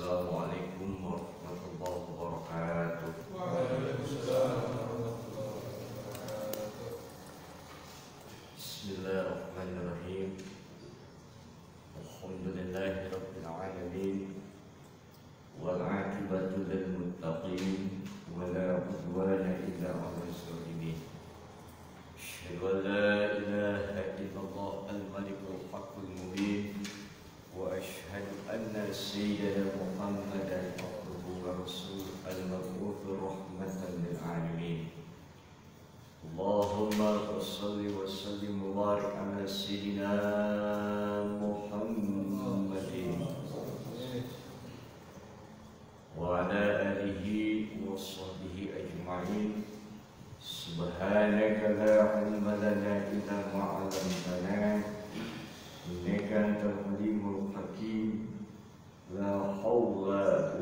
Assalamualaikum warahmatullahi wabarakatuh. Waalaikumsalam warahmatullahi wabarakatuh. Bismillahirrahmanirrahim. Alhamdulillahi rabbil alamin. Wal 'aqibatu lil muttaqin wa la 'udwana illa 'alal zalimin. Asyhadu an la ilaha illallah al-malikul haqqul mubin. وأشهد أن سيدنا محمدا عبده ورسوله المبعوث رحمة للعالمين. اللهم صل وسلم وبارك على سيدنا محمد وعلى آله وصحبه أجمعين. سبحانك لا علم لنا إلا ما علمتنا إنك أنت العليم الحكيم. لا حول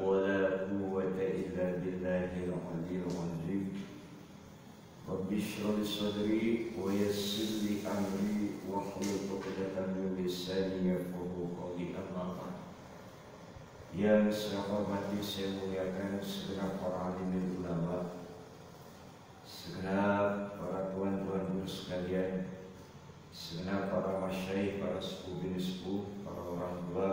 ولا قوة إلا بالله العلي العظيم. رب اشرح لي صدري ويسر لي أمري واحلل عقدة من لساني يفقهوا قولي. أما بعد. Yang saya hormati, saya muliakan segenap para alim ulama, segenap para tuan-tuan guru sekalian, segenap para masyaikh, para sepuh bin sepuh, para orang tua,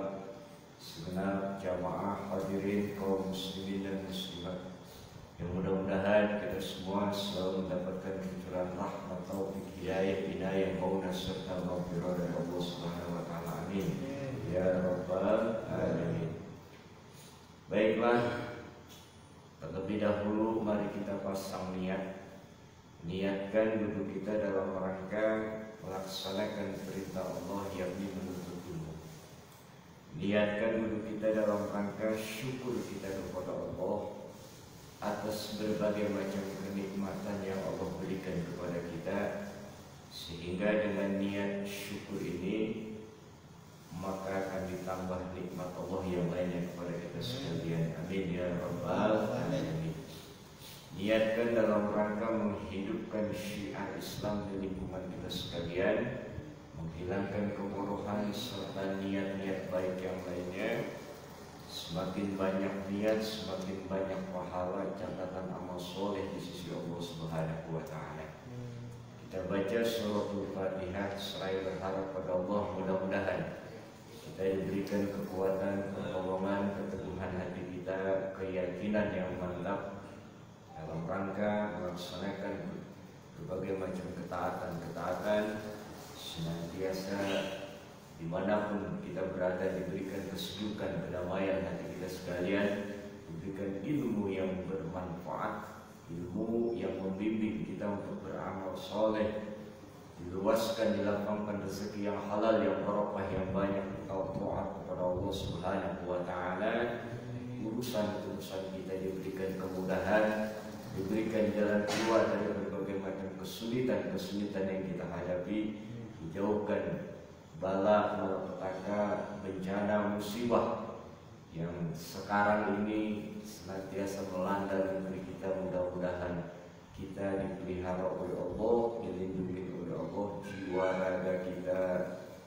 segenap jamaah hadirin kaum muslimin dan muslimat, yang mudah-mudahan kita semua selalu mendapatkan cucuran rahmat, taufik, hidayah, inayah, maunah serta maghfirah dari Allah Subhanahu wa taala. Amin ya rabbal alamin. Baiklah, terlebih dahulu mari kita pasang niatkan duduk kita dalam rangka melaksanakan perintah Allah, yakni menuntut ilmu. Niatkan duduk kita dalam rangka syukur kita kepada Allah atas berbagai macam kenikmatan yang Allah berikan kepada kita, sehingga dengan niat syukur ini maka akan ditambah nikmat Allah yang lainnya kepada kita sekalian. Amin ya rabbal alamin. Niatkan dalam rangka menghidupkan syiar Islam di lingkungan kita sekalian, menghilangkan kebodohan serta niat-niat baik yang lainnya. Semakin banyak niat, semakin banyak pahala catatan amal soleh di sisi Allah Subhanahu wa taala. Kita baca suratul Fatihah seraya berharap pada Allah, mudah-mudahan kita diberikan kekuatan, pertolongan, keteguhan hati kita, keyakinan yang mantap dalam rangka melaksanakan berbagai macam ketaatan, senantiasa dimanapun kita berada diberikan kesejukan, kedamaian hati kita sekalian, diberikan ilmu yang bermanfaat, ilmu yang membimbing kita untuk beramal soleh, diluaskan, dilapangkan rezeki yang halal, yang barokah, yang banyak, taat kepada Allah Subhanahu wa taala. Urusan-urusan kita diberikan kemudahan, diberikan jalan keluar dari berbagai macam kesulitan yang kita hadapi, dijauhkan bala, malapetaka, bencana, musibah yang sekarang ini senantiasa melanda negeri kita. Mudah-mudahan kita dipelihara oleh Allah, dilindungi oleh Allah, jiwa raga kita,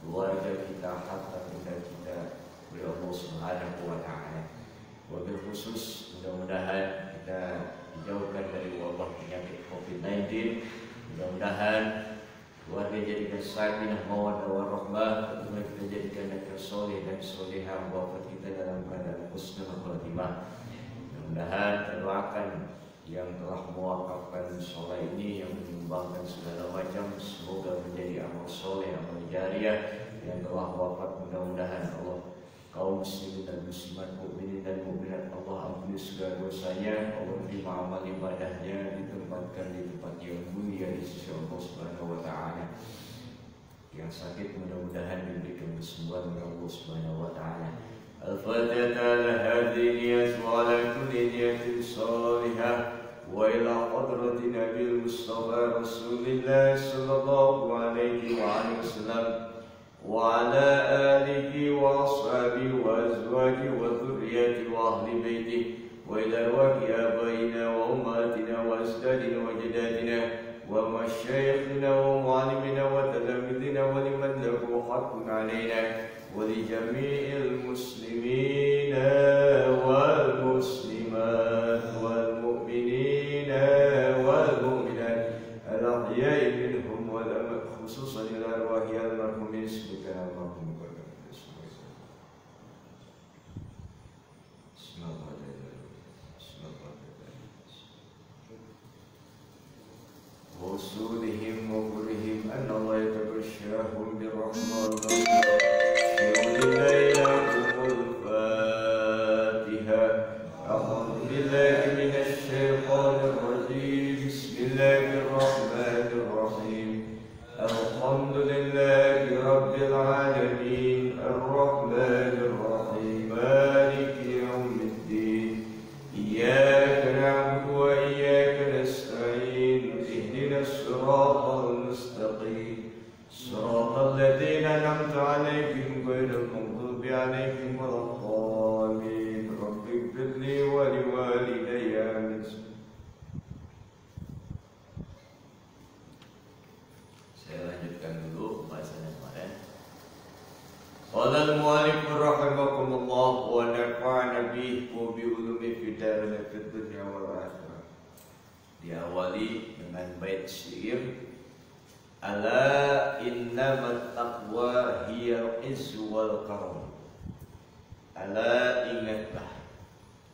keluarga kita, harta benda kita oleh Allah Subhanahu wa taala. Wabil khusus mudah-mudahan kita dijauhkan dari wabah penyakit COVID-19. Mudah-mudahan keluarga jadikan sakinah, mawaddah warahmah, tentunya kita jadikan nakal soleh dan solehah, wafat kita dalam keadaan husnul khatimah. Mudah-mudahan kita doakan yang telah mewakafkan sholat ini, yang menyumbangkan segala macam, semoga menjadi amal soleh, amal jariah. Yang telah wafat, mudah-mudahan Allah kaum muslimin dan muslimat, mukminin dan mukminat, Allah ampuni segala dosanya, Allah terima amal ibadahnya, ditempatkan di tempat yang mulia di sisi Allah Subhanahu wa taala. Yang sakit mudah-mudahan diberikan kesembuhan oleh Allah Subhanahu wa taala. Al-Fatihah ala hadhihi niyat wa ala kulli niyatin salihah wa ila hadrati Nabil Mustafa Rasulillah sallallahu alaihi wa alihi wasallam wa ala alihi wa ashabihi wa azwajihi wa dhurriyyatihi wa ahli baitihi wa ila arwahi abaina wa ummatina wa ajdadina wa jaddatina wa masyayikhina wa muallimina wa talamidina wa liman lahu حق علينا ولجميع المسلمين والمسلمات والمؤمنين والمؤمنات الأحياء منهم والأموات خصوصا الأرواح المرحومين سبحان اللهم وصولهم وقولهم أن الله يتغشاهم بالرحمة والبركة لكم الفاتحة أعوذ بالله من الشيطان الرجيم بسم الله الرحمن الرحيم الحمد لله رب العالمين الرحمن الرحيم مالك يوم الدين إياك نعبد وإياك نستعين اهدنا الصراط المستقيم صراط الذين أنعمت عليهم غير المغضوب عليهم ولا الضالين رب اغفر لي ولوالدي آمين. Saya lanjutkan dulu pembahasan yang kemarin. Qala al-mu'allif rahimakumullah wa nafa'ana bihi wa bi ulumi fid dunya wal akhirah. Diawali dengan bait syair ala innamat taqwa hiyal izzu wal karam. Ala ingatlah,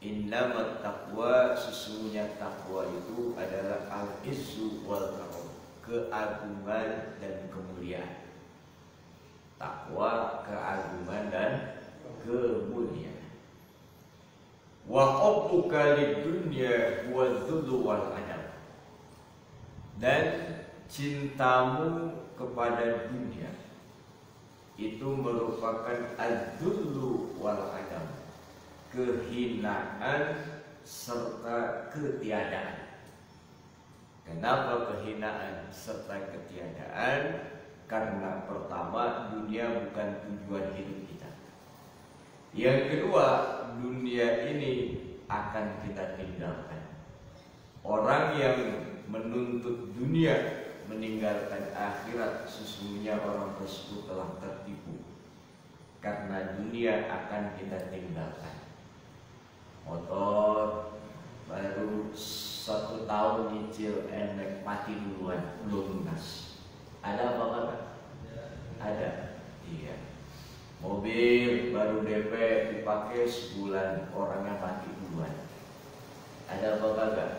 innamat taqwa sesungguhnya takwa itu adalah al izzu wal karam, keagungan dan kemuliaan. Takwa, keagungan dan kemuliaan. Wa hubbuka lid-dunya huwa dzullu wal adam. Dan cintamu kepada dunia itu merupakan adzullu wal adam, kehinaan serta ketiadaan. Kenapa kehinaan serta ketiadaan? Karena pertama, dunia bukan tujuan hidup kita. Yang kedua, dunia ini akan kita tinggalkan. Orang yang menuntut dunia meninggalkan akhirat, sesungguhnya orang tersebut telah tertipu. Karena dunia akan kita tinggalkan. Motor baru 1 tahun nyicil enek mati duluan, belum lunas. Ada apa kagak? Ada. Iya. Mobil baru DP dipakai sebulan, orangnya mati duluan. Ada apa kagak?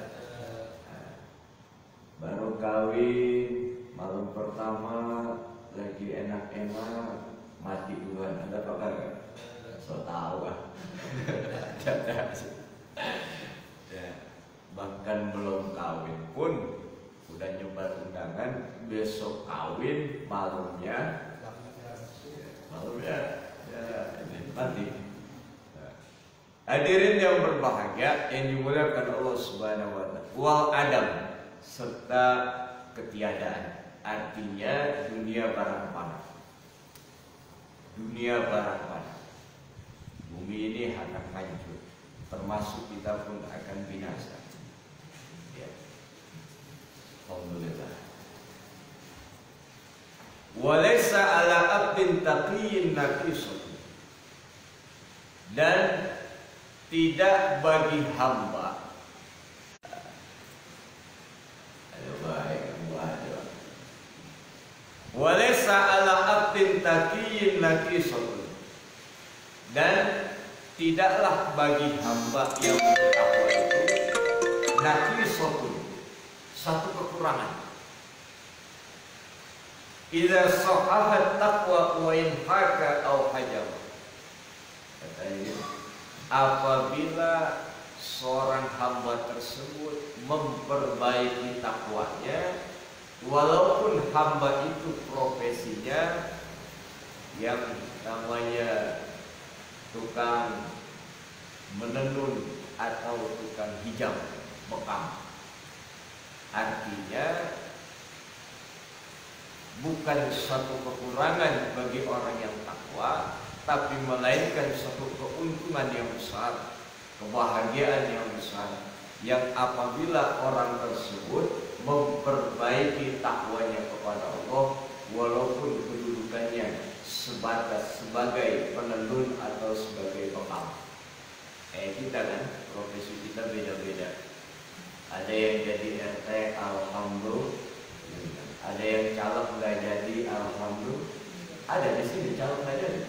Baru kawin malam pertama lagi enak-enak mati duluan. Ada apa kagak? So tahu ah. Ya. Bahkan belum kawin pun udah nyebar undangan, besok kawin malamnya ini mati. Hadirin yang berbahagia yang dimuliakan Allah Subhanahu wa taala, wal adam serta ketiadaan, artinya dunia barang panah. Dunia barang panah. Bumi ini akan hancur, termasuk kita pun akan binasa. Alhamdulillah. Walaysa ala abdin taqiyyin naqisun. Dan tidak bagi hamba. Walaysa ala abdin taqiyyin naqisun. Dan tidaklah bagi hamba yang bertakwa itu naqisun, satu kekurangan. Idza sahahat taqwa wa in haka aw hajam. Katanya, apabila seorang hamba tersebut memperbaiki takwanya, walaupun hamba itu profesinya yang namanya tukang menenun atau tukang hijab bekam, artinya bukan suatu kekurangan bagi orang yang takwa, tapi melainkan suatu keuntungan yang besar, kebahagiaan yang besar, yang apabila orang tersebut memperbaiki takwanya kepada Allah, walaupun kedudukannya sebatas sebagai penenun atau sebagai bekal. Kita kan profesi kita beda-beda. Ada yang jadi RT, alhamdulillah. Ada yang caleg nggak jadi, alhamdulillah. Ada di sini caleg nggak jadi.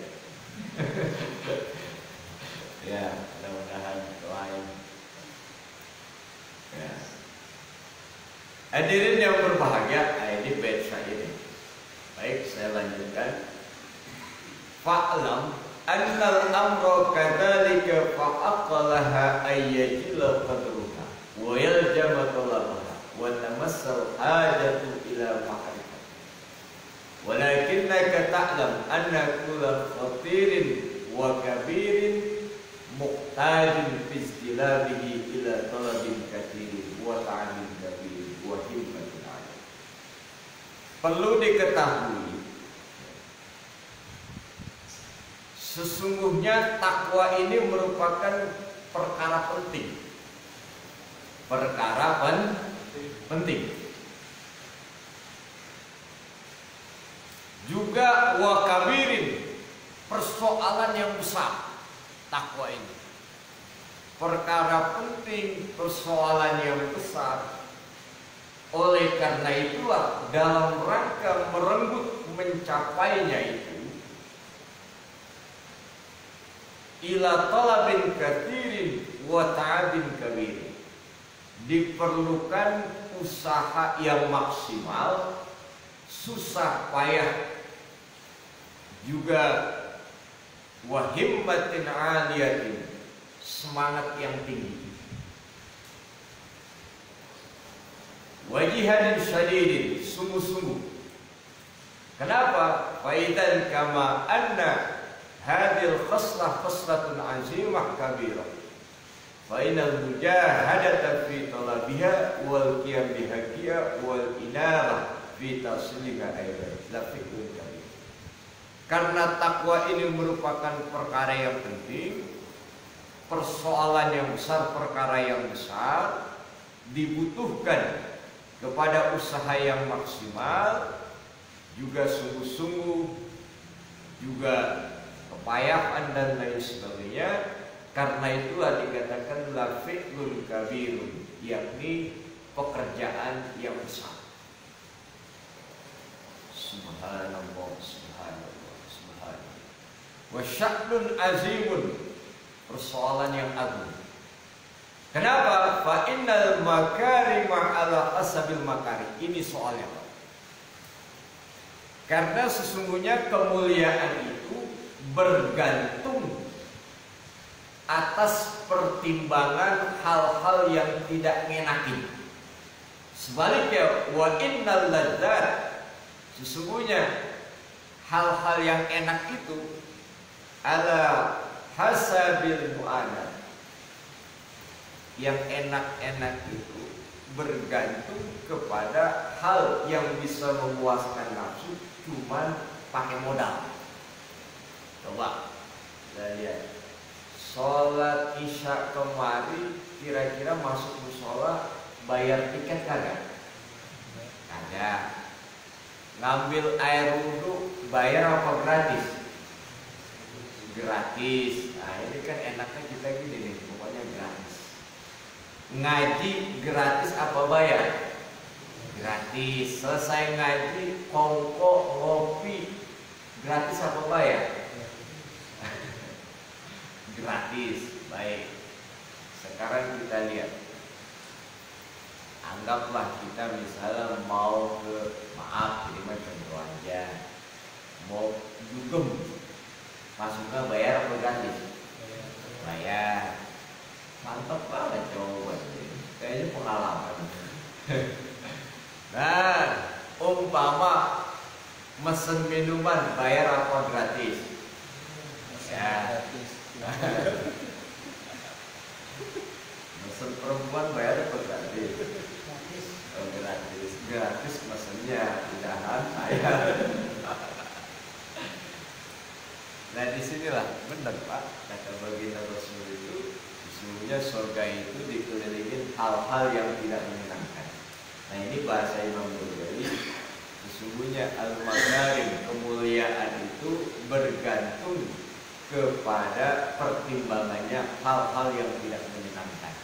Ya, mudah-mudahan doain. Ya. Hadirin yang berbahagia, ini bait syair. Baik, saya lanjutkan. Fa'lam annal amra kadzalika fa'aqalaha ayyajila qadruha wa yaljama talabaha wa tamassal hajatu ila ma'rifah. Walakinnaka ta'lam anna kulla khatirin wa kabirin muqtadin fi istilabihi ila talabin kathirin wa ta'amin kabirin wa himmatin 'aliyah. Perlu diketahui sesungguhnya takwa ini merupakan perkara penting. Perkara penting. Juga wakabirin, persoalan yang besar. Takwa ini perkara penting, persoalan yang besar. Oleh karena itulah dalam rangka merenggut mencapainya itu, ila talabin kathirin wa ta'abin kabir, diperlukan usaha yang maksimal, susah payah, juga wa himmatin 'aliyatin, semangat yang tinggi, wa jihadin syadidin, sungguh-sungguh. Kenapa? Faidan kama anna hadil khaslah khaslatun azimah kabirah fa inal mujahadata fi talabiha wal qiyam bihaqqiha wal inabah fi tasliha aidan la fikrun kabir. Karena takwa ini merupakan perkara yang penting, persoalan yang besar, perkara yang besar, dibutuhkan kepada usaha yang maksimal, juga sungguh-sungguh, juga kepayahan dan lain sebagainya. Karena itulah dikatakan la fi'lun kabirun, yakni pekerjaan yang besar. Subhanallah, subhanallah, subhanallah. Wa sya'nun azimun, persoalan yang agung. Kenapa? Fa innal makarima ala hasabil makari. Ini soalnya. Karena sesungguhnya kemuliaan itu bergantung atas pertimbangan hal-hal yang tidak ngenakin. Sebaliknya, wa innal ladzat, sesungguhnya hal-hal yang enak itu ala hasabil mu'anat. Yang enak-enak itu bergantung kepada hal yang bisa memuaskan nafsu, cuman pakai modal. Coba kita lihat sholat isya kemari, kira-kira masuk musola bayar tiket kagak? Kagak. Ngambil air wudhu bayar apa gratis? Gratis. Nah ini kan enaknya kita gini nih, pokoknya gratis. Ngaji gratis apa bayar? Gratis. Selesai ngaji, kongko, ngopi, gratis apa bayar? Gratis. Baik. Sekarang kita lihat. Anggaplah kita misalnya mau ke, maaf ini mah contoh aja, mau dugem, masuknya bayar apa gratis? Bayar. Mantap banget coba, kayaknya pengalaman. Nah, umpama mesen minuman bayar apa gratis? Ya. Mesen perempuan bayar apa gratis? Oh, gratis. Gratis mesennya, udahan saya. Nah disinilah benar Pak, kata baginda Rasul itu, sesungguhnya surga itu dikelilingi hal-hal yang tidak menyenangkan. Nah ini bahasa Imam Ghazali, sesungguhnya al-makarim, kemuliaan itu itu bergantung kepada pertimbangannya hal-hal yang tidak menyenangkan.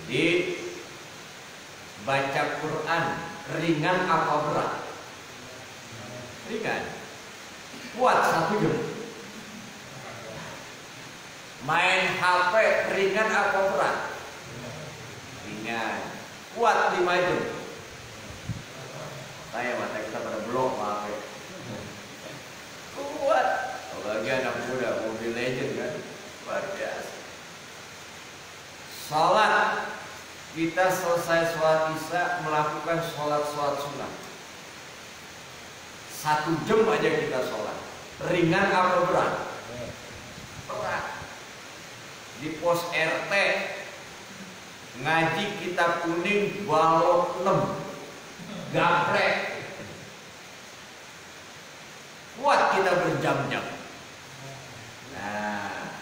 Jadi baca Quran ringan apa berat? Ringan. Kuat 1 jam. Main HP ringan apa berat? Ringan. Kuat 5 jam. Saya mata kita pada blok HP. Kuat. Apalagi anak muda Mobile Legend kan, luar biasa. Salat, kita selesai sholat isya melakukan sholat sunnah. 1 jam aja kita sholat. Ringan apa berat? Berat. Di pos RT ngaji kitab kuning balok 6 gaplek. Kuat kita berjam-jam. Nah,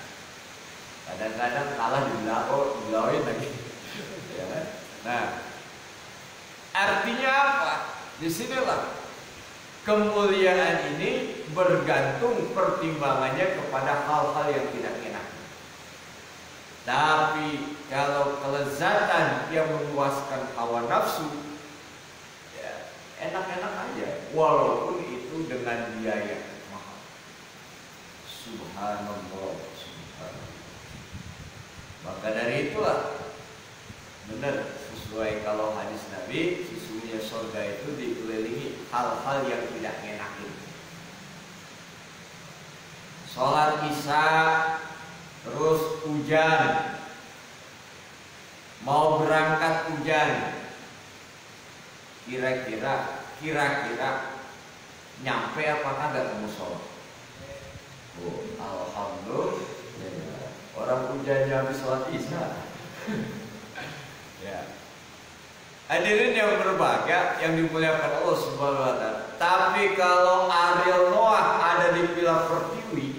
kadang-kadang kalah dilauin lagi. Ya. Nah, artinya apa? Disinilah kemuliaan ini bergantung pertimbangannya kepada hal-hal yang tidak enak. Tapi kalau kelezatan yang memuaskan hawa nafsu, ya enak-enak aja, walaupun itu dengan biaya mahal. Subhanallah, subhanallah. Maka dari itulah benar sesuai kalau hadis Nabi, sesungguhnya surga itu dikelilingi hal-hal yang tidak ngenakin. Sholat isya, terus hujan, mau berangkat hujan, kira-kira nyampe apa kagak ke musola? Oh, alhamdulillah. Orang hujannya habis sholat isya. Ya. Hadirin yang berbahagia yang dimuliakan Allah Subhanahu wa taala. Tapi kalau Ariel Noah ada di Villa Pertiwi,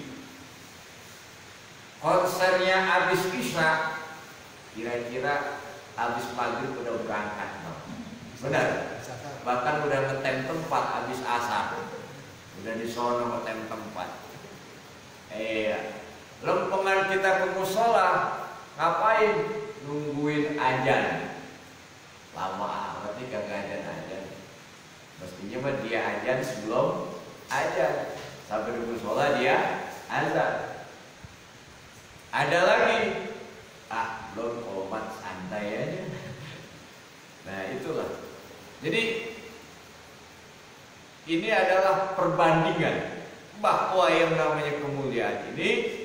konsernya habis isya, kira-kira habis maghrib udah berangkat. Benar? Bahkan udah ngetem tempat habis asar. Udah di sono ngetem tempat. Lempengan kita ke musola ngapain? Nungguin azan. Lama amat nih kagak azan. Mestinya mah dia azan sebelum azan. Sampai di musola dia azan. Ada lagi, belum komat, santai aja. Nah itulah. Jadi ini adalah perbandingan bahwa yang namanya kemuliaan ini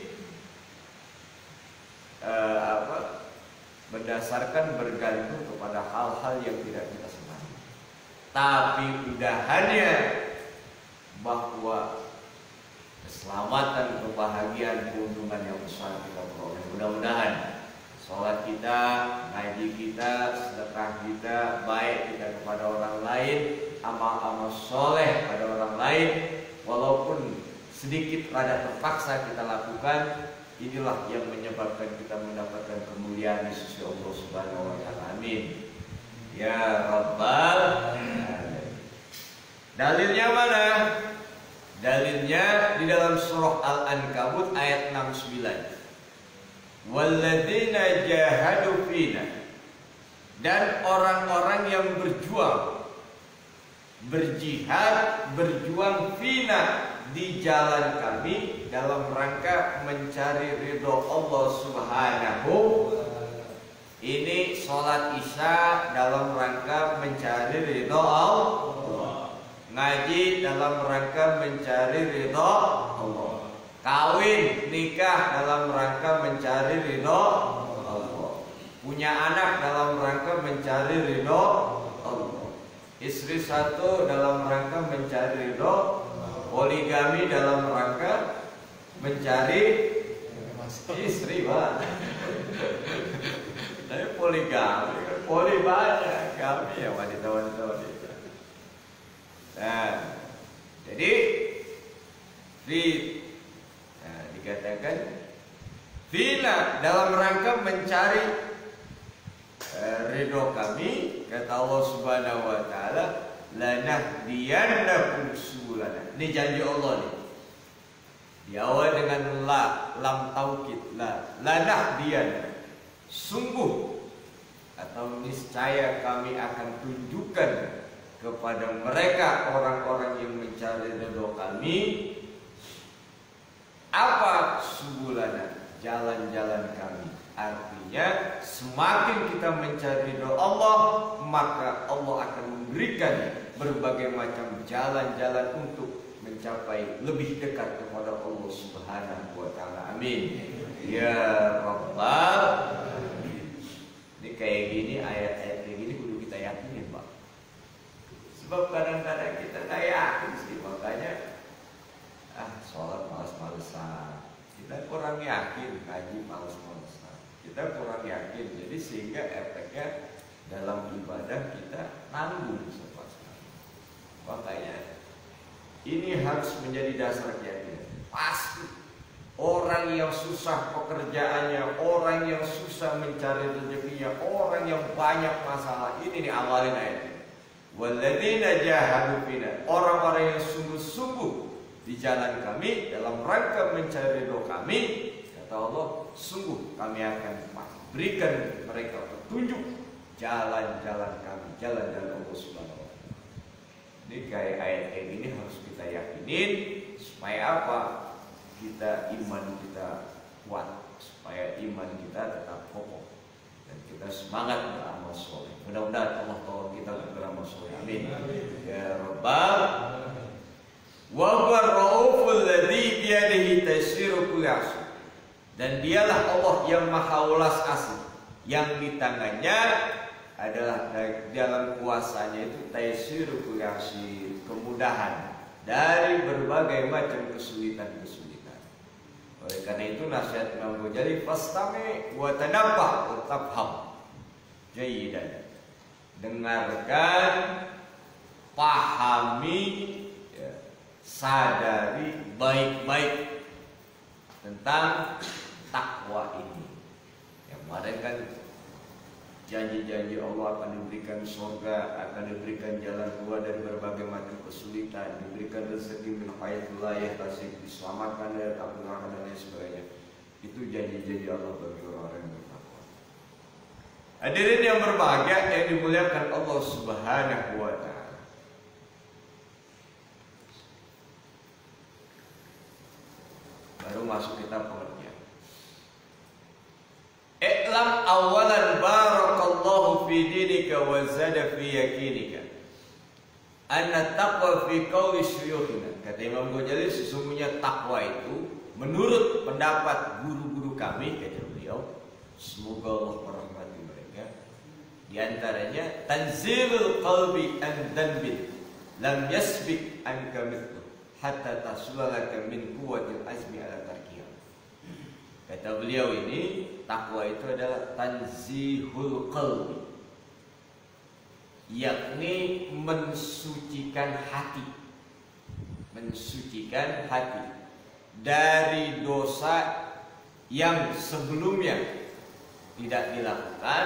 berdasarkan bergantung kepada hal-hal yang tidak kita senangi. Tapi udahannya bahwa keselamatan, kebahagiaan, keuntungan yang besar kita peroleh. Mudah-mudahan sholat kita, ngaji kita, sedekah kita, baik kita kepada orang lain, amal-amal soleh pada orang lain, walaupun sedikit rada terpaksa kita lakukan, inilah yang menyebabkan kita mendapatkan kemuliaan di sisi Allah Subhanahu wa taala. Amin. Ya Rabbal Alamin. Dalilnya mana? Dalilnya di dalam surah Al-Ankabut ayat 69. Walladzina jahadu fina, dan orang-orang yang berjihad, berjuang fina, di jalan kami dalam rangka mencari ridho Allah Subhanahu. Ini sholat isya dalam rangka mencari ridho Allah, ngaji dalam rangka mencari ridho Allah, kawin nikah dalam rangka mencari ridho Allah, punya anak dalam rangka mencari ridho Allah, istri satu dalam rangka mencari ridho, poligami dalam rangka mencari istri, Pak. Tapi poligami, poli banyak, kami ya wanita-wanita. Nah, jadi dikatakan fina dalam rangka mencari ridho kami, kata Allah Subhanahu wa taala, lanahdiyannakum subulana. Ini janji Allah nih. Diawali dengan lam taukid, lanahdiyana. Sungguh atau niscaya kami akan tunjukkan kepada mereka orang-orang yang mencari ridho kami apa subulana, jalan-jalan kami. Artinya semakin kita mencari ridho Allah, maka Allah akan memberikan berbagai macam jalan-jalan untuk mencapai lebih dekat kepada Allah Subhanahu wa taala. Amin. Ya Rabbal. Ini kayak gini, ayat-ayat kayak gini kudu kita yakinin, Pak. Sebab kadang-kadang kita nggak yakin sih, makanya sholat malas-malesan. Kita kurang yakin, ngaji malas-malesan. Kita kurang yakin, jadi sehingga efeknya dalam ibadah kita nanggung sepasang. Makanya ini harus menjadi dasar keyakinan. Pasti orang yang susah pekerjaannya, orang yang susah mencari rezekinya, orang yang banyak masalah, ini nih awalin ayat. Walladzina jahadu fina, orang-orang yang sungguh-sungguh di jalan kami dalam rangka mencari ridho kami, kata Allah, sungguh kami akan berikan mereka petunjuk jalan-jalan kami, jalan-jalan Allah Subhanahu wa taala. Ini kayak ayat kayak gini harus kita yakinin supaya apa? Kita iman kita kuat, supaya iman kita tetap kokoh dan kita semangat beramal soleh. Mudah-mudahan Allah tolong kita untuk beramal soleh. Amin. Ya Rabbal. Wa huwa ar-rauful ladzi bi yadihi taysiru kulli asr. Dan dialah Allah yang maha welas asih, yang di tangannya adalah dalam kuasanya itu taysiru kulli asr, kemudahan dari berbagai macam kesulitan-kesulitan. Oleh karena itu nasihat Imam Ghazali, fastami wa tanabbah wa tafham jayyidan. Dengarkan, pahami, sadari baik-baik tentang takwa ini. Yang kemarin kan janji-janji Allah akan diberikan surga, akan diberikan jalan keluar dari berbagai macam kesulitan, diberikan rezeki min haitsu la yahtasib, diselamatkan dari api neraka dan lain sebagainya. Itu janji-janji Allah bagi orang-orang yang bertakwa. Hadirin yang berbahagia yang dimuliakan Allah Subhanahu wa taala. Baru masuk kitab pengertian. I'lam awalan barakallahu fi dinika wa zada fi yakinika anna taqwa fi qawli syuyukhina. Kata Imam Ghazali, sesungguhnya takwa itu menurut pendapat guru-guru kami, kata beliau, semoga Allah merahmati mereka, di antaranya tanzilul qalbi an dhanbin lam yasbik an kamithlu hatta tasulaka min quwwatil azmi ala tarkiyah. Kata beliau ini, takwa itu adalah tanzihul qalbi, yakni mensucikan hati, mensucikan hati dari dosa yang sebelumnya tidak dilakukan,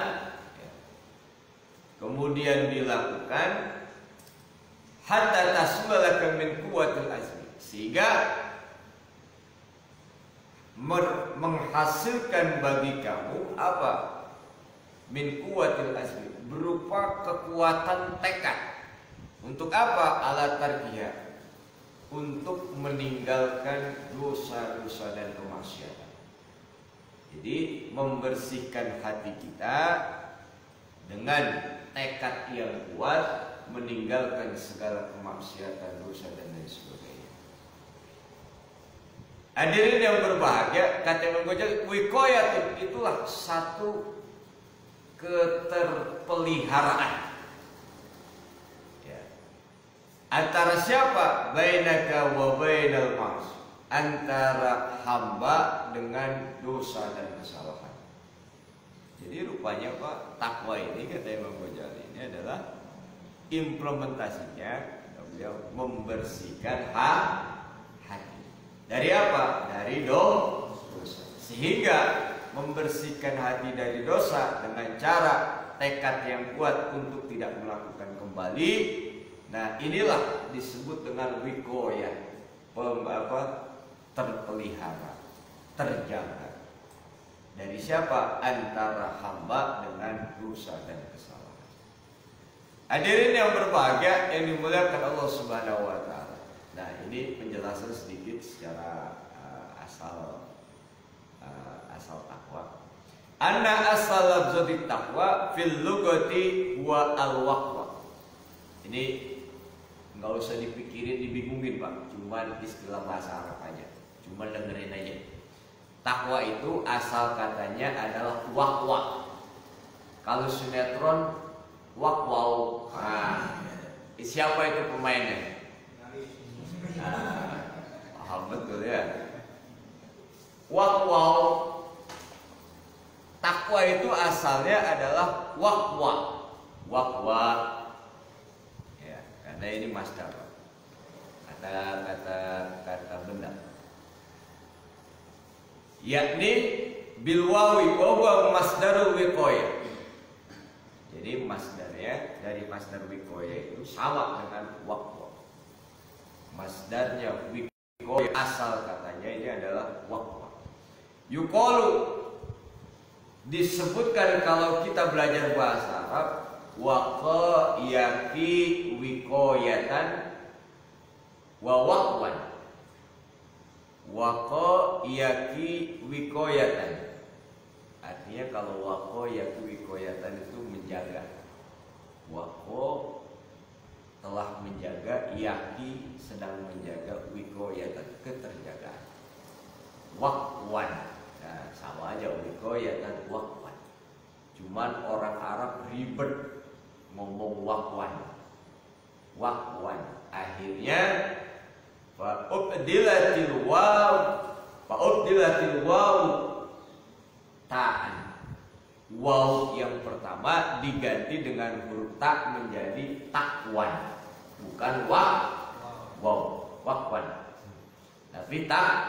kemudian dilakukan, hatta tasulaka min quwwatil azmi, sehingga menghasilkan bagi kamu apa? Min quwwatil azmi, berupa kekuatan tekad. Untuk apa? Ala tarkiyah, untuk meninggalkan dosa-dosa dan kemaksiatan. Jadi membersihkan hati kita dengan tekad yang kuat, meninggalkan segala kemaksiatan, dosa dan lain sebagainya. Hadirin yang berbahagia, kata Imam Ghazali, wiqayatun, itulah satu keterpeliharaan, ya. Antara siapa? Bainaka wa bainal ma'asi, antara hamba dengan dosa dan kesalahan. Jadi rupanya Pak, takwa ini, kata Imam Ghazali, ini adalah implementasinya, beliau membersihkan hati. Dari apa? Dari dosa. Sehingga membersihkan hati dari dosa dengan cara tekad yang kuat untuk tidak melakukan kembali, Nah, inilah disebut dengan wikoyah, terpelihara, terjaga. Dari siapa? Antara hamba dengan dosa dan kesalahan. Hadirin yang berbahagia yang dimuliakan Allah Subhanahu wa taala. Nah, ini penjelasan sedikit secara asal takwa. Anna asal lafzati taqwa fil lugati wa al-waqwa. Ini nggak usah dipikirin, dibingungin Pak. Cuman istilah bahasa Arab aja. Cuman dengerin aja. Takwa itu asal katanya adalah waqwa. Kalau sinetron wakwau. Nah, siapa itu pemainnya? Paham betul ya. Wakwau. Takwa itu asalnya adalah waqwa. Waqwa. Ya, karena ini masdar. Kata benda. Yakni bil wawi wa huwa masdarul wiqayah. Jadi masdarnya dari masdar wiqayah itu sama dengan waqwa. Masdarnya wiqayah asal katanya ini adalah waqwa. Yuqalu disebutkan kalau kita belajar bahasa Arab, waqa yaqi wiqayatan wa waqwan. Waqa yaqi wiqayatan. Artinya kalau waqa yaqi wiqayatan itu menjaga. Waqa telah menjaga, yaqi sedang menjaga, wiqayatan keterjagaan. Waqwan. Nah, sama aja wiqayatan waqwan. Cuman orang Arab ribet ngomong waqwan. Waqwan. Akhirnya fa'ubdilatil waw ta'an. Waw yang pertama diganti dengan huruf ta menjadi takwan. Bukan waqwan. Tapi takwa.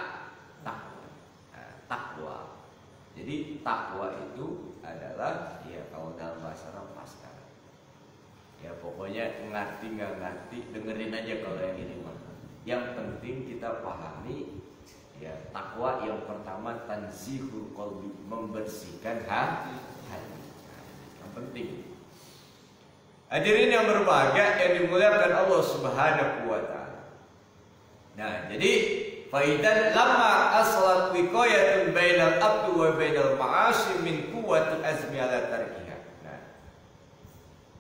Jadi takwa itu adalah ya kalau dalam bahasa Arab pasca. Ya pokoknya ngerti nggak ngerti dengerin aja kalau yang ini mah. Yang penting kita pahami ya takwa yang pertama tanzihul qalbi, membersihkan hati. Yang penting. Hadirin yang berbahagia yang dimuliakan Allah Subhanahu wa taala. Nah, jadi faidan lama aslat wiqayatun bainal abdi wa bainal ma'asi min quwwati azmi ala tarkiha. Nah,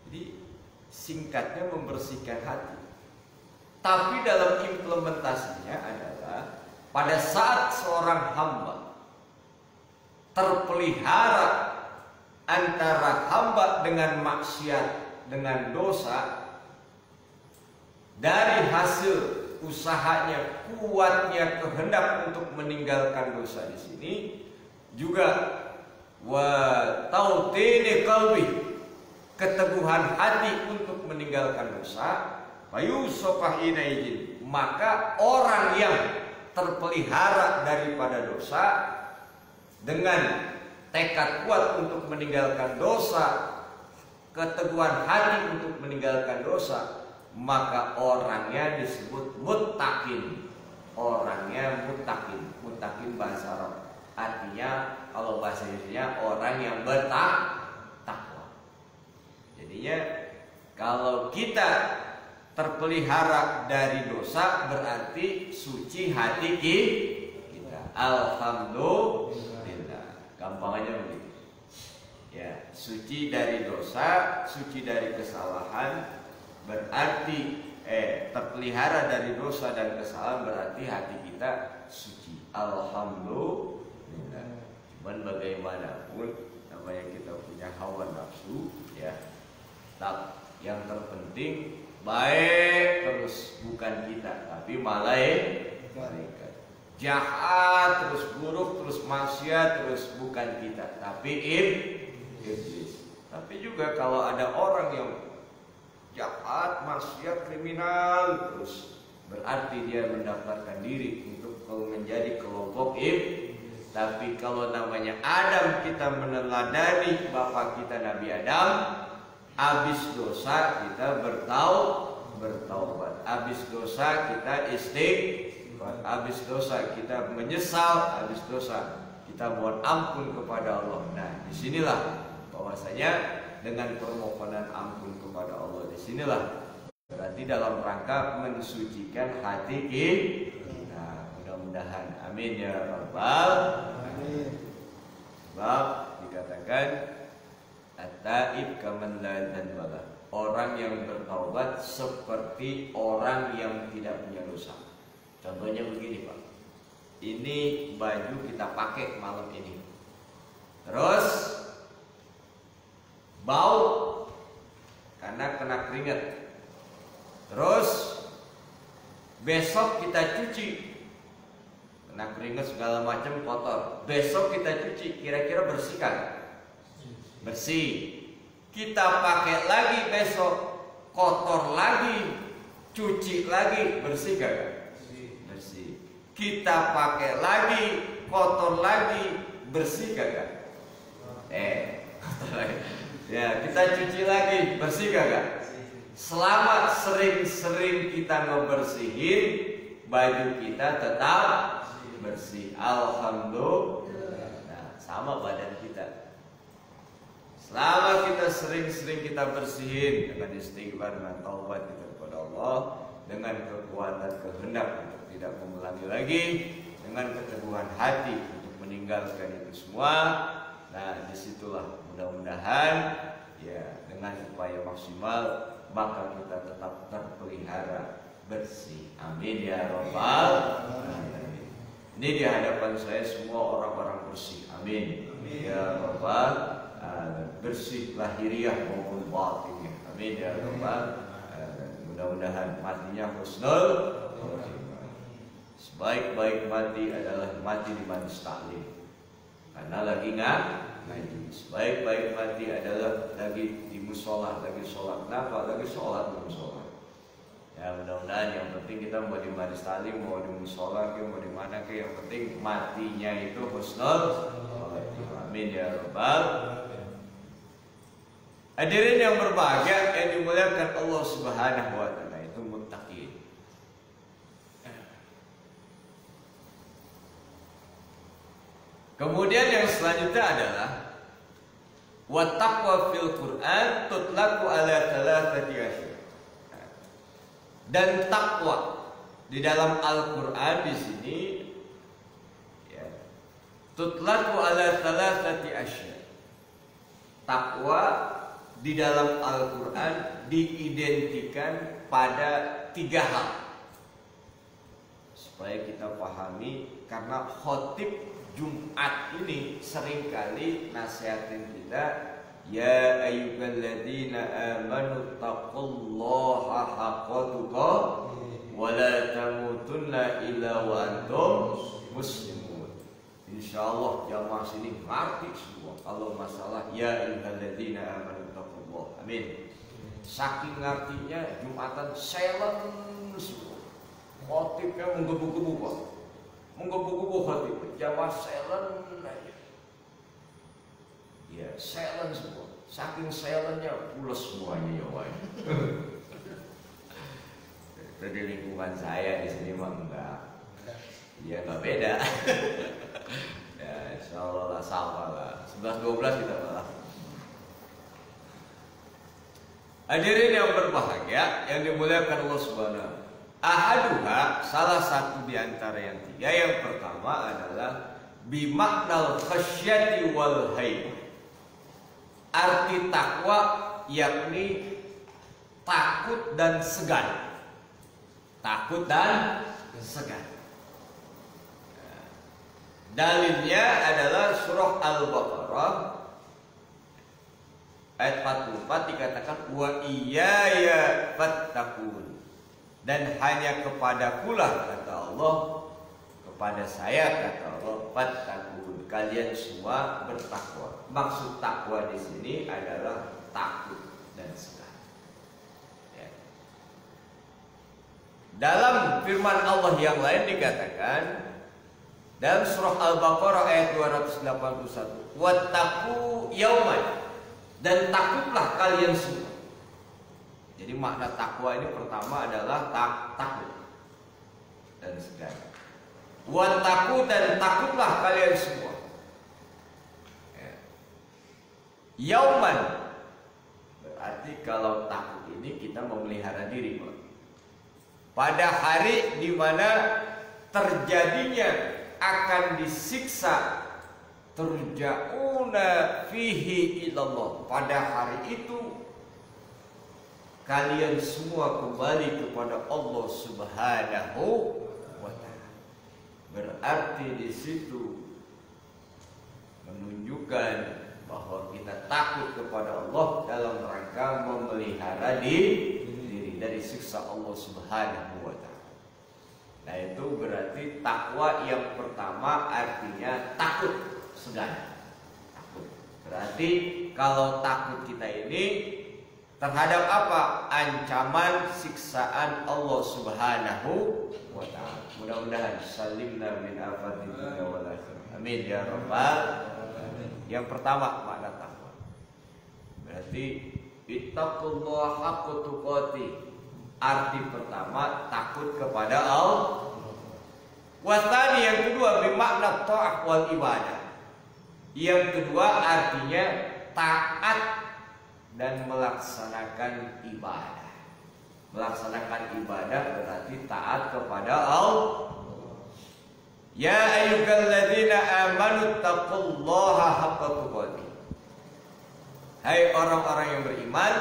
jadi singkatnya membersihkan hati. Tapi dalam implementasinya adalah pada saat seorang hamba terpelihara antara hamba dengan maksiat, dengan dosa, dari hasil usahanya, kuatnya kehendak untuk meninggalkan dosa di sini, juga wa tautini qalbi, keteguhan hati untuk meninggalkan dosa, maka orang yang terpelihara daripada dosa dengan tekad kuat untuk meninggalkan dosa, keteguhan hati untuk meninggalkan dosa, maka orangnya disebut muttaqin. Orangnya muttaqin. Muttaqin bahasa Arab. Artinya kalau bahasa Indonesia orang yang bertakwa. Jadinya kalau kita terpelihara dari dosa berarti suci hati kita. Alhamdulillah. Gampang aja begitu. Ya, suci dari dosa, suci dari kesalahan, berarti terpelihara dari dosa dan kesalahan berarti hati kita suci. Alhamdulillah. Cuman bagaimanapun namanya kita punya hawa nafsu, ya. Yang terpenting baik terus bukan kita, tapi malaikat. Jahat terus, buruk terus, maksiat terus bukan kita, tapi iblis. Tapi juga kalau ada orang yang jahat, maksiat, kriminal terus, berarti dia mendaftarkan diri untuk menjadi kelompok iblis. Tapi kalau namanya Adam, kita meneladani bapak kita Nabi Adam, habis dosa kita bertaubat. Habis dosa kita istighfar. Habis dosa kita menyesal. Habis dosa kita mohon ampun kepada Allah. Nah, disinilah bahwasanya dengan permohonan ampun kepada Allah, disinilah berarti dalam rangka mensucikan hati kita. Mudah-mudahan, amin ya rabbal alamin. Sebab dikatakan at-taib kaman la dzanba. Orang yang bertaubat seperti orang yang tidak punya dosa. Contohnya begini, Pak. Ini baju kita pakai malam ini, terus bau karena kena keringat. Terus besok kita cuci, kena keringat segala macam kotor. Besok kita cuci, kira-kira bersih kan? Bersih. Kita pakai lagi besok, kotor lagi, cuci lagi, bersih kan? Bersih. Kita pakai lagi, kotor lagi, bersih kan? Ya, kita cuci lagi, bersih gak? Selama sering-sering kita ngebersihin, baju kita tetap bersih. Alhamdulillah. Nah, sama badan kita. Selama kita sering-sering kita bersihin dengan istighfar, dengan taubat kita kepada Allah, dengan kekuatan kehendak untuk tidak mengulangi lagi, dengan keteguhan hati untuk meninggalkan itu semua. Nah, disitulah mudah-mudahan ya dengan upaya maksimal maka kita tetap terpelihara bersih. Amin ya rabbal alamin. Ini di hadapan saya semua orang-orang bersih. Amin ya rabbal alamin. Bersih lahiriah maupun batinnya. Amin ya rabbal alamin. Mudah-mudahan matinya husnul khotimah. Sebaik-baik mati adalah mati di majelis taklim, karena lagi ngaji. Sebaik-baik mati adalah lagi di musola, lagi sholat. Kenapa? Lagi sholat belum sholat. Ya mudah-mudahan yang penting kita mau di majelis taklim, mau di musola, mau di mana ke, yang penting matinya itu husnul khotimah. Amin ya rabbal. Hadirin yang berbahagia yang dimuliakan Allah Subhanahu wa taala, itu muttaqin. Kemudian yang selanjutnya adalah wa taqwa fil Quran tutlaqu ala thalathati asyar. Dan takwa di dalam Al-Quran di sini ya, tutlaqu ala thalathati asyar. Takwa di dalam Al-Quran diidentikan pada 3 hal. Supaya kita pahami, karena khotib Jumat ini seringkali nasihatin kita, ya ayyuhalladzina amanu taqullaha haqqa tuqatih wa la tamutunna illa wa antum muslimun. Insyaallah jamaah sini ngerti semua kalau masalah ya ayyuhalladzina amanu taqullah. Amin. Saking ngertinya Jumatan silent semua. Khotibnya menggebu-gebu Pak. Menggebu-gebu khotib, jamaah silent aja. Ya, silent semua. Saking silentnya pulas semuanya ya Wak. Itu di lingkungan saya di sini mah enggak. Ya enggak beda. Ya, insyaallah lah sama lah. 11-12 kita malah. Hadirin yang berbahagia yang dimuliakan Allah Subhanahu. Ahaduha, salah satu di antara yang 3. Yang pertama adalah bimaknal khasyati wal haibah. Arti takwa yakni takut dan segan. Takut dan segan. Dalilnya adalah surah Al-Baqarah ayat 44 dikatakan wa iyaya fattaqun. Dan hanya kepadakulah kata Allah, kepada saya kata Allah, fattaqun, kalian semua bertakwa. Maksud takwa di sini adalah takut dan segan. Ya. Dalam firman Allah yang lain dikatakan dalam surah Al-Baqarah ayat 281, wattaqu yauman, dan takutlah kalian semua. Jadi makna takwa ini pertama adalah takut dan segan. Wattaqu, dan takutlah kalian semua. Yauman, berarti kalau takut ini kita memelihara diri, pada hari di mana terjadinya akan disiksa, turja'una fihi ilallah. Pada hari itu kalian semua kembali kepada Allah Subhanahu wa ta'ala. Berarti di situ menunjukkan bahwa kita takut kepada Allah dalam rangka memelihara diri dari siksa Allah Subhanahu wa ta'ala. Nah, itu berarti takwa yang pertama artinya takut, segan. Takut. Berarti kalau takut kita ini terhadap apa? Ancaman siksaan Allah Subhanahu wa ta'ala. Mudah-mudahan salimna min afatin dunya wal akhirah. Amin ya rabbal alamin. Yang pertama makna takwa. Berarti ittaqullaha haqqa tuqatih. Arti pertama takut kepada Allah. Wasani yang kedua bermakna ta'ah wal ibadah. Yang kedua artinya taat dan melaksanakan ibadah. Melaksanakan ibadah berarti taat kepada Allah. Ya ayyuhalladzina amanu taqullaha haqqa tuqatih. Hai orang-orang yang beriman,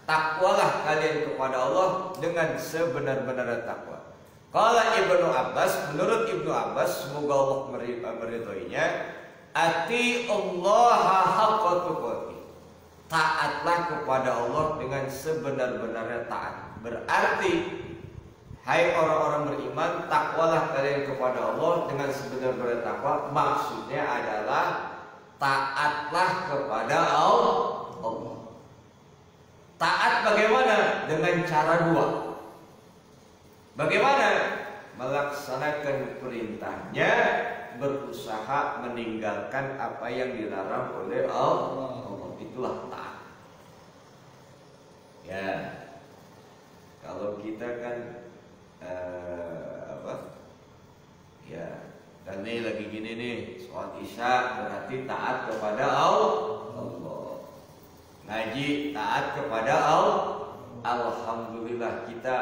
takwalah kalian kepada Allah dengan sebenar-benarnya takwa. Qala Ibnu Abbas, menurut Ibnu Abbas, semoga Allah meridhoinya, atiullaha haqqa tuqatih. Taatlah kepada Allah dengan sebenar-benarnya taat. Berarti hai orang-orang beriman, takwalah kalian kepada Allah dengan sebenar-benarnya takwa. Maksudnya adalah taatlah kepada Allah. Taat bagaimana? Dengan cara dua. Bagaimana? Melaksanakan perintahnya, berusaha meninggalkan apa yang dilarang oleh Allah. Itulah taat. Ya, kalau kita kan ya, dan ini lagi gini nih, sholat isya berarti taat kepada Allah. Ngaji taat kepada Allah. Alhamdulillah kita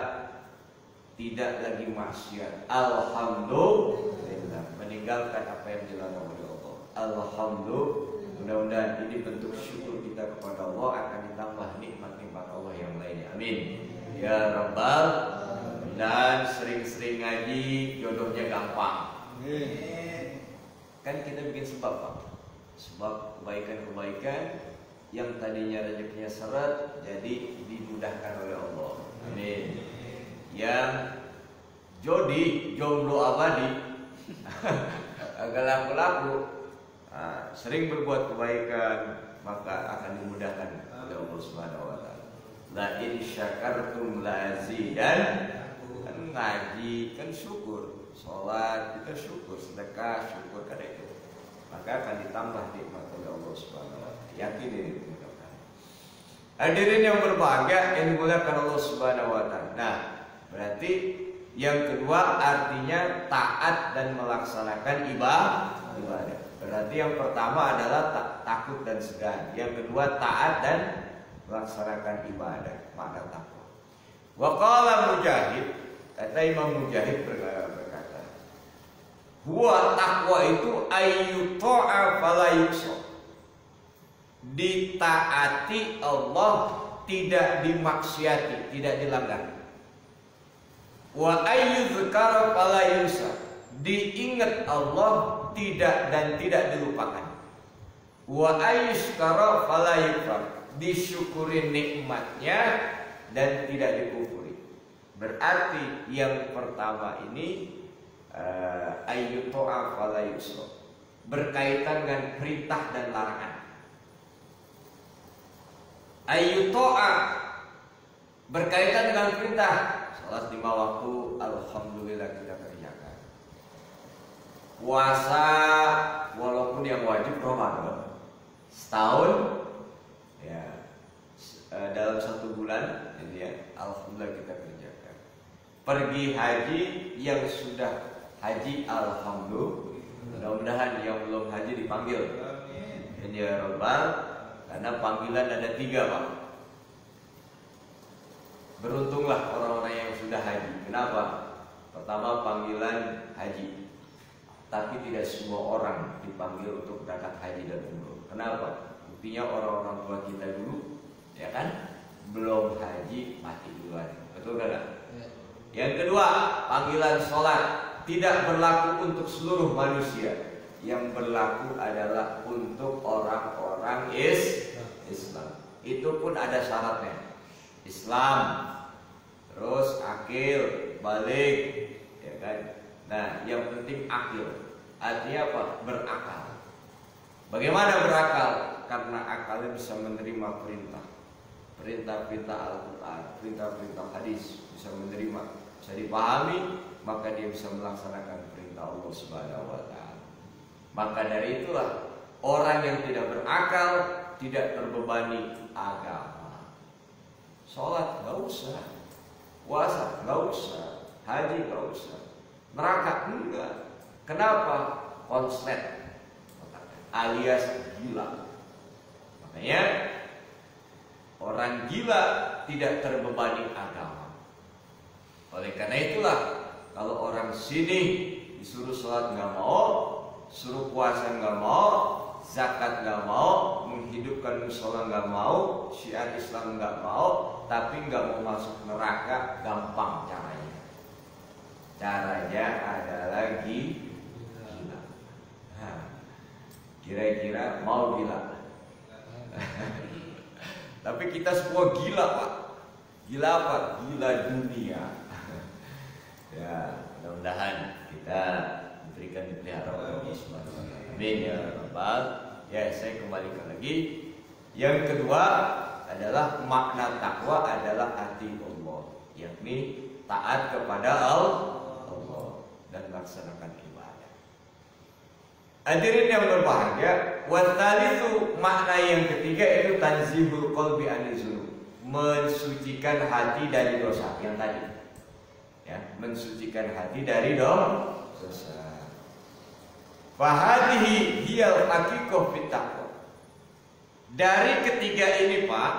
tidak lagi maksiat. Alhamdulillah meninggalkan apa yang dilarang oleh Allah. Alhamdulillah. Mudah-mudahan ini bentuk syukur kita kepada Allah, akan ditambah nikmat-nikmat Allah yang lainnya. Amin ya rabbal alamin. Dan sering-sering ngaji, jodohnya gampang. Kan kita bikin sebab, Pak. Sebab kebaikan-kebaikan yang tadinya rezekinya seret jadi dimudahkan oleh Allah. Amin. Yang jomblo abadi agak laku-laku, sering berbuat kebaikan, maka akan dimudahkan oleh Allah Subhanahu wa ta'ala. La in syakartum la azidan. Kan ngaji kan syukur, sholat kita syukur, sedekah syukur, kada itu maka akan ditambah nikmat oleh Allah Subhanahu wa ta'ala. Yakin ini dimudahkan. Hadirin yang berbahagia yang dimuliakan Allah Subhanahu wa ta'ala. Nah, berarti yang kedua artinya taat dan melaksanakan ibadah. Berarti yang pertama adalah takut dan segan. Yang kedua taat dan melaksanakan ibadah. Makna takwa. Wa qala Mujahid, kata Imam Mujahid berkata, huwa takwa itu ayyuta'a fala yuksa. Ditaati Allah, tidak dimaksiati, tidak dilanggar. Wa ayyuzkara fala yunsa. Diingat Allah tidak dan tidak dilupakan. Wa ayyuskara fala yukfar. Disyukuri nikmatnya dan tidak dikufuri. Berarti yang pertama ini ayyuto'a fala yusra, berkaitan dengan perintah dan larangan. Ayyuto'a berkaitan dengan perintah. Salat 5 waktu, alhamdulillah kita kerjakan. Puasa walaupun yang wajib Ramadan setahun, ya dalam 1 bulan gitu ya. Alhamdulillah kita kerjakan. Pergi haji yang sudah haji, alhamdulillah. Mudah-mudahan yang belum haji dipanggil. Ya Rabbal, karena panggilan ada 3 Pak. Beruntunglah orang-orang yang sudah haji. Kenapa? Pertama panggilan haji, tapi tidak semua orang dipanggil untuk berangkat haji dan umroh. Kenapa? Buktinya orang-orang tua kita dulu, ya kan, belum haji mati duluan. Betul kan? Yang kedua, panggilan sholat tidak berlaku untuk seluruh manusia. Yang berlaku adalah untuk orang-orang Islam. Itu pun ada syaratnya. Islam, terus akil, balik, ya kan. Nah, yang penting akil. Artinya apa? Berakal. Bagaimana berakal? Karena akalnya bisa menerima perintah-perintah Al-Quran, perintah-perintah hadis, bisa menerima, bisa dipahami, maka dia bisa melaksanakan perintah Allah Subhanahu wa Ta'ala. Maka dari itulah orang yang tidak berakal tidak terbebani agama. Sholat nggak usah, puasa nggak usah, haji nggak usah, neraka enggak. Kenapa? Konslet alias gila. Makanya orang gila tidak terbebani agama. Oleh karena itulah kalau orang sini disuruh sholat nggak mau, suruh puasa nggak mau, zakat nggak mau, menghidupkan musola nggak mau, syiar Islam nggak mau, tapi nggak mau masuk neraka, gampang caranya. Caranya adalah gila. Kira-kira mau gila? Tapi kita semua gila Pak. Gila apa? Gila dunia. Ya, mudah-mudahan kita berikan dipelihara oleh Allah Subhanahu wa Ta'ala. Amin ya Rabbal. Ya, saya kembalikan lagi. Yang kedua adalah makna takwa adalah hati Allah, yakni taat kepada Allah dan melaksanakan ibadah. Hadirin yang berbahagia, watsalitsu makna yang ketiga itu tanzihul qalbi anizunub, mensucikan hati dari dosa yang tadi. Ya, mensucikan hati dari dosa. Fahadihi hiyal haqiqah fit taqwa. Dari ketiga ini Pak,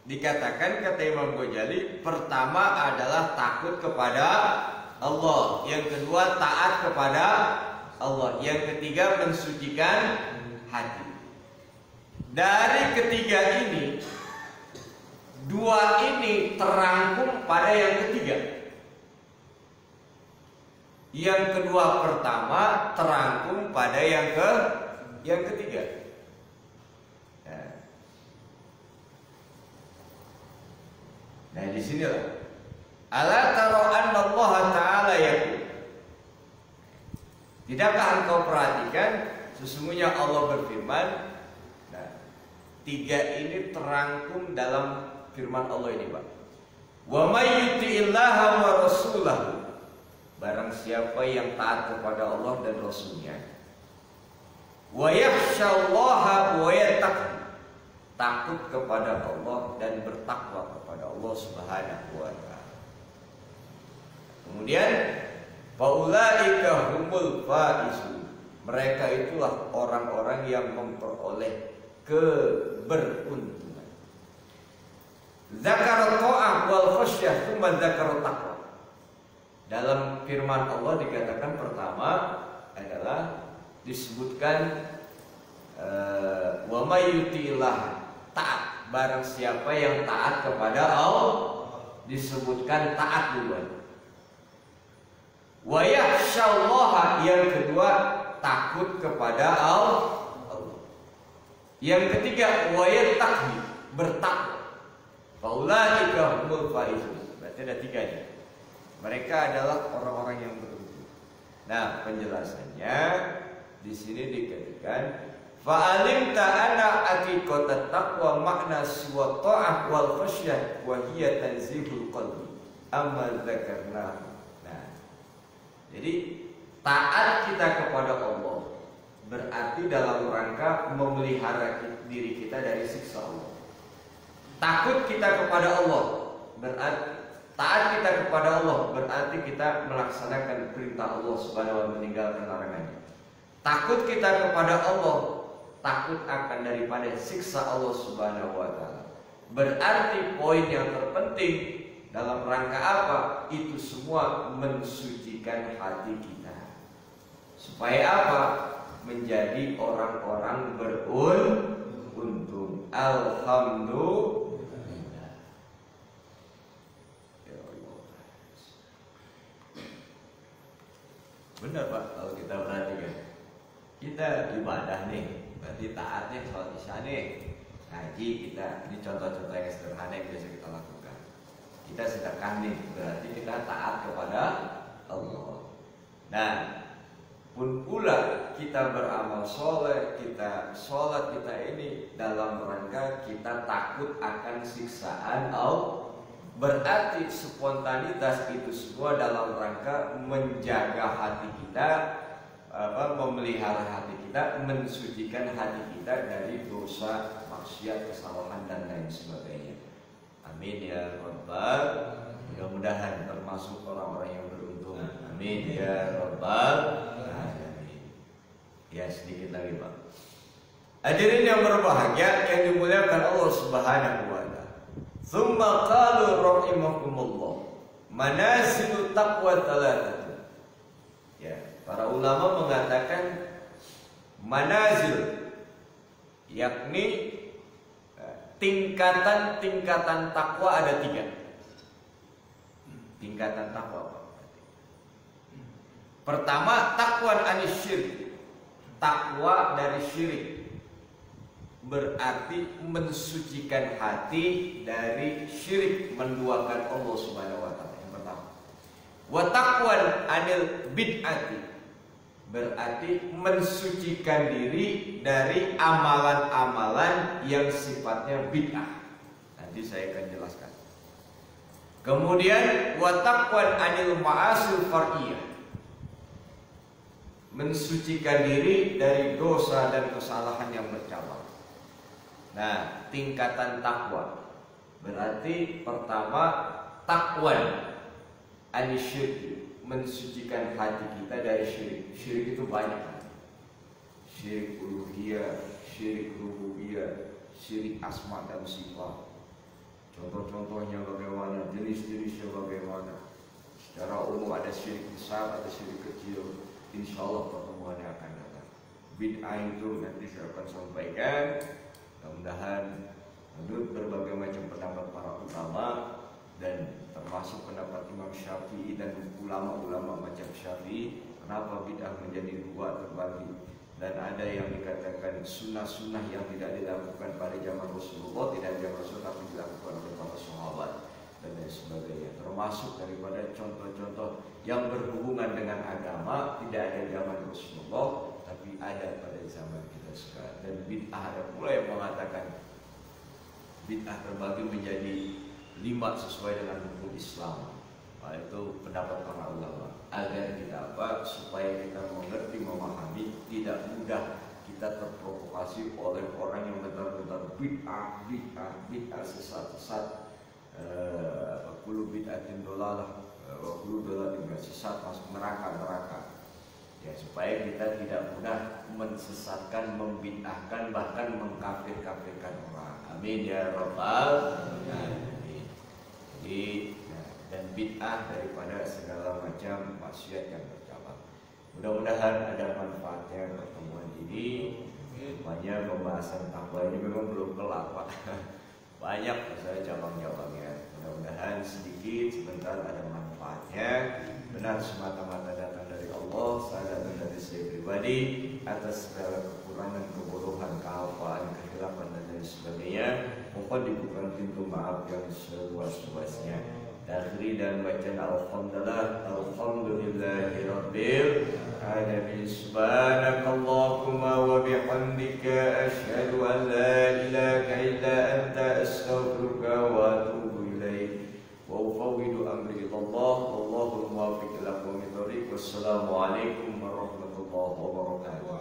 dikatakan kata Imam Ghazali, pertama adalah takut kepada Allah, yang kedua taat kepada Allah, yang ketiga mensucikan hati. Dari ketiga ini, dua ini terangkum pada yang ketiga. Yang kedua pertama terangkum pada yang ketiga. Nah di sinilah ala taro anna Allah Ta'ala yaqul. Tidakkah engkau perhatikan sesungguhnya Allah berfirman. Nah, tiga ini terangkum dalam firman Allah ini Pak. Wa may yuti'illaha wa rasulahu, barang siapa yang taat kepada Allah dan Rasulnya, wa yakhshallaha wa yattaqi, takut kepada Allah dan bertakwa kepada Allah Subhanahu wa Ta'ala. Kemudian faulaika humul faizun, mereka itulah orang-orang yang memperoleh keberuntungan. Zakar ta'ah wal khasyah tsumma zakar taqwa. Dalam firman Allah dikatakan pertama adalah disebutkan wa may yuti'illah, taat, barang siapa yang taat kepada Allah, disebutkan taat duluan. Wa yakhshallaha, yang kedua takut kepada Allah. Yang ketiga wa yattaqi, bertakwa. Faulaika humul faizun. Berarti ada tiganya. Mereka adalah orang-orang yang beruntung. Nah, penjelasannya di sini dikatakan fa'alim ta'ana haqiqatat taqwa makna siwa ta'ah wal khasyah wa hiya tanzihul qalbi amma dzakarna. Nah, jadi taat kita kepada Allah berarti dalam rangka memelihara diri kita dari siksa Allah. Takut kita kepada Allah berarti taat kita kepada Allah berarti kita melaksanakan perintah Allah Subhanahu wa taala, meninggalkan larangannya. Takut kita kepada Allah, takut akan daripada siksa Allah Subhanahu wa taala. Berarti poin yang terpenting dalam rangka apa? Itu semua mensucikan hati kita. Supaya apa? Menjadi orang-orang beruntung. Alhamdulillah. Benar Pak, kalau kita perhatikan, kita ibadah nih, berarti taatnya sholat isya nih, ngaji kita, ini contoh-contoh yang sederhana yang biasa kita lakukan. Kita sedekah nih, berarti kita taat kepada Allah. Nah, pun pula kita beramal soleh, kita sholat kita ini dalam rangka kita takut akan siksaan Allah. Berarti spontanitas itu semua dalam rangka menjaga hati kita, memelihara hati kita, mensucikan hati kita dari dosa, maksiat, kesalahan dan lain sebagainya. Amin ya Rabbal. Mudah-mudahan termasuk orang-orang yang beruntung. Amin ya Rabbal. Ya, sedikit lagi Pak. Hadirin yang berbahagia yang dimuliakan Allah Subhanahu wa taala. Tsumma qalu rahimakumullah manasilut taqwa thalathah. Ya, para ulama mengatakan manazil yakni tingkatan-tingkatan takwa ada 3. Tingkatan takwa. Pertama, takwa anis syirik. Takwa dari syirik. Berarti mensucikan hati dari syirik, menduakan Allah Subhanahu wa taala. Yang pertama. Wa taqwan anil bid'ati. Berarti mensucikan diri dari amalan-amalan yang sifatnya bid'ah. Nanti saya akan jelaskan. Kemudian wa taqwan anil ma'asil far'iyah. Mensucikan diri dari dosa dan kesalahan yang bercabang. Nah, tingkatan takwa berarti pertama takwan anisyirki, mensucikan hati kita dari syirik. Syirik itu banyak. Syirik uluhiyah, syirik rububiyah, syirik asma dan sifat. Contoh-contohnya bagaimana, jenis-jenisnya bagaimana. Secara umum ada syirik besar, ada syirik kecil. Insya Allah pertemuannya akan datang. Bid'ah itu nanti saya akan sampaikan. Mudah-mudahan menurut berbagai macam pendapat para ulama dan termasuk pendapat Imam Syafi'i dan ulama-ulama macam Syafi'i, kenapa bid'ah menjadi 2 terbagi, dan ada yang dikatakan sunnah-sunnah yang tidak dilakukan pada zaman Rasulullah, tidak zaman Rasul tapi dilakukan oleh para sahabat dan lain sebagainya. Termasuk daripada contoh-contoh yang berhubungan dengan agama tidak ada zaman Rasulullah tapi ada pada zaman kita sekarang. Dan bid'ah ada pula yang mengatakan bid'ah terbagi menjadi 5 sesuai dengan hukum Islam. Nah, itu pendapat para ulama. Agar kita apa? Supaya kita mengerti, memahami, tidak mudah kita terprovokasi oleh orang yang benar-benar bid'ah sesat. Kullu bid'atin dolalah wa kullu dolatin sesat, masuk neraka. Ya, supaya kita tidak mudah mensesatkan, membid'ahkan, bahkan mengkafir-kafirkan orang. Amin ya Rabbal alamin. Jadi, dan bid'ah daripada segala macam maksiat yang bercabang. Mudah-mudahan ada manfaatnya pertemuan ini. Banyak pembahasan takwa ini memang belum kelar Pak. Banyak saya cabang-cabangnya. Mudah-mudahan sedikit sebentar ada manfaatnya. Benar semata-mata datang dari Allah, saya datang dari saya pribadi atas segala kekurangan, kebodohan, kealpaan, kehilapan dan lain sebagainya. Mohon dibuka pintu maaf yang seluas-luasnya. Akhiri dan bacaan alhamdulillahi rabbil alamin. Subhanakallahumma wa bihamdika asyhadu an la ilaha illa anta astaghfiruka wa atubu ilaik. Wa ufawwidu amri ila Allah wallahu muwaffiq ila aqwamit thoriq. Wassalamu alaikum warahmatullahi wabarakatuh.